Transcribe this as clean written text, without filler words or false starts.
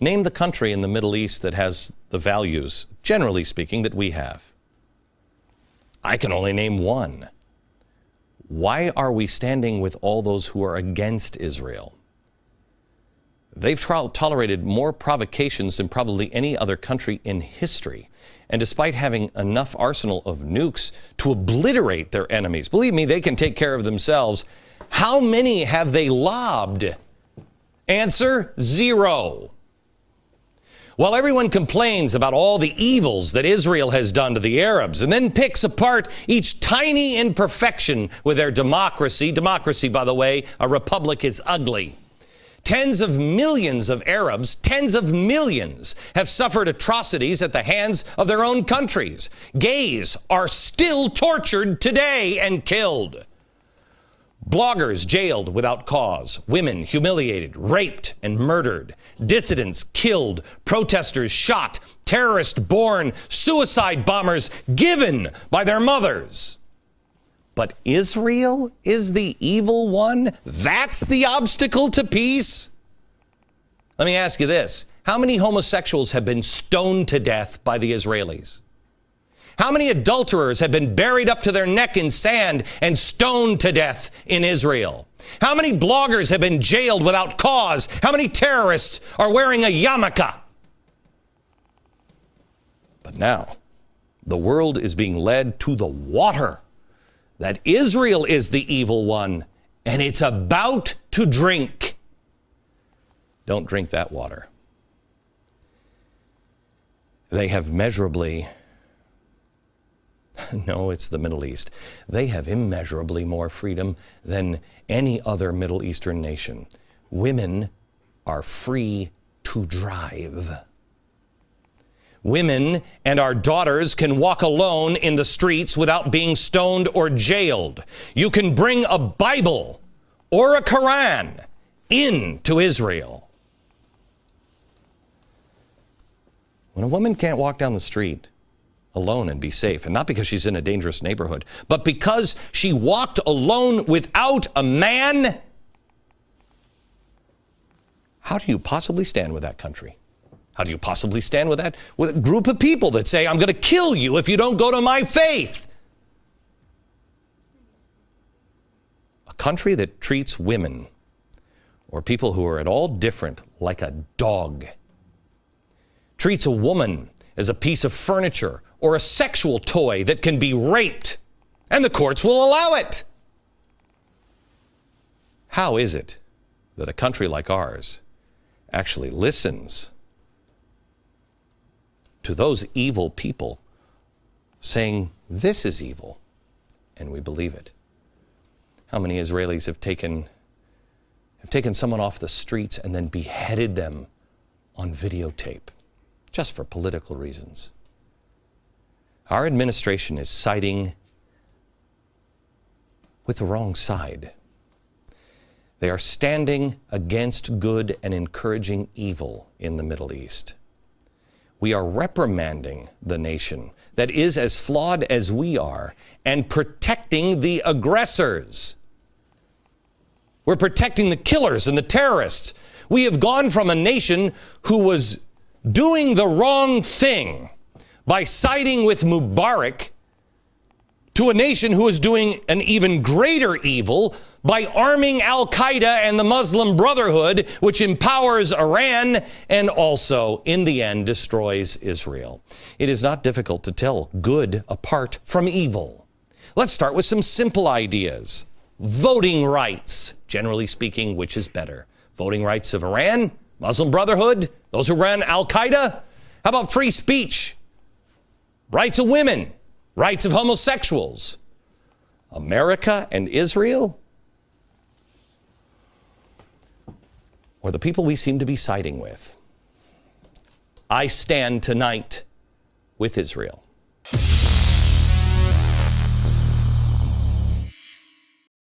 Name the country in the Middle East that has the values, generally speaking, that we have. I can only name one. Why are we standing with all those who are against Israel? They've tolerated more provocations than probably any other country in history. And despite having enough arsenal of nukes to obliterate their enemies, believe me, they can take care of themselves. How many have they lobbed? Answer, 0. While everyone complains about all the evils that Israel has done to the Arabs and then picks apart each tiny imperfection with their democracy, by the way, a republic is ugly. Tens of millions of Arabs, tens of millions, have suffered atrocities at the hands of their own countries. Gays are still tortured today and killed. Bloggers jailed without cause. Women humiliated, raped, and murdered. Dissidents killed. Protesters shot. Terrorists born. Suicide bombers given by their mothers. But Israel is the evil one? That's the obstacle to peace? Let me ask you this. How many homosexuals have been stoned to death by the Israelis? How many adulterers have been buried up to their neck in sand and stoned to death in Israel? How many bloggers have been jailed without cause? How many terrorists are wearing a yarmulke? But now, the world is being led to the water. That Israel is the evil one, and it's about to drink. Don't drink that water. They have measurably, no, it's the Middle East. They have immeasurably more freedom than any other Middle Eastern nation. Women are free to drive. Women and our daughters can walk alone in the streets without being stoned or jailed. You can bring a Bible or a Quran into Israel. When a woman can't walk down the street alone and be safe, and not because she's in a dangerous neighborhood, but because she walked alone without a man, how do you possibly stand with that country? How do you possibly stand with that? With a group of people that say, I'm going to kill you if you don't go to my faith. A country that treats women or people who are at all different like a dog. Treats a woman as a piece of furniture or a sexual toy that can be raped, and the courts will allow it. How is it that a country like ours actually listens to those evil people saying this is evil, and we believe it? How many Israelis have taken someone off the streets and then beheaded them on videotape just for political reasons? Our administration is siding with the wrong side. They are standing against good and encouraging evil in the Middle East. We are reprimanding the nation that is as flawed as we are and protecting the aggressors. We're protecting the killers and the terrorists. We have gone from a nation who was doing the wrong thing by siding with Mubarak to a nation who is doing an even greater evil by arming Al-Qaeda and the Muslim Brotherhood, which empowers Iran and also, in the end, destroys Israel. It is not difficult to tell good apart from evil. Let's start with some simple ideas. Voting rights. Generally speaking, which is better? Voting rights of Iran, Muslim Brotherhood, those who ran Al-Qaeda? How about free speech? Rights of women, rights of homosexuals. America and Israel? Or the people we seem to be siding with? I stand tonight with Israel.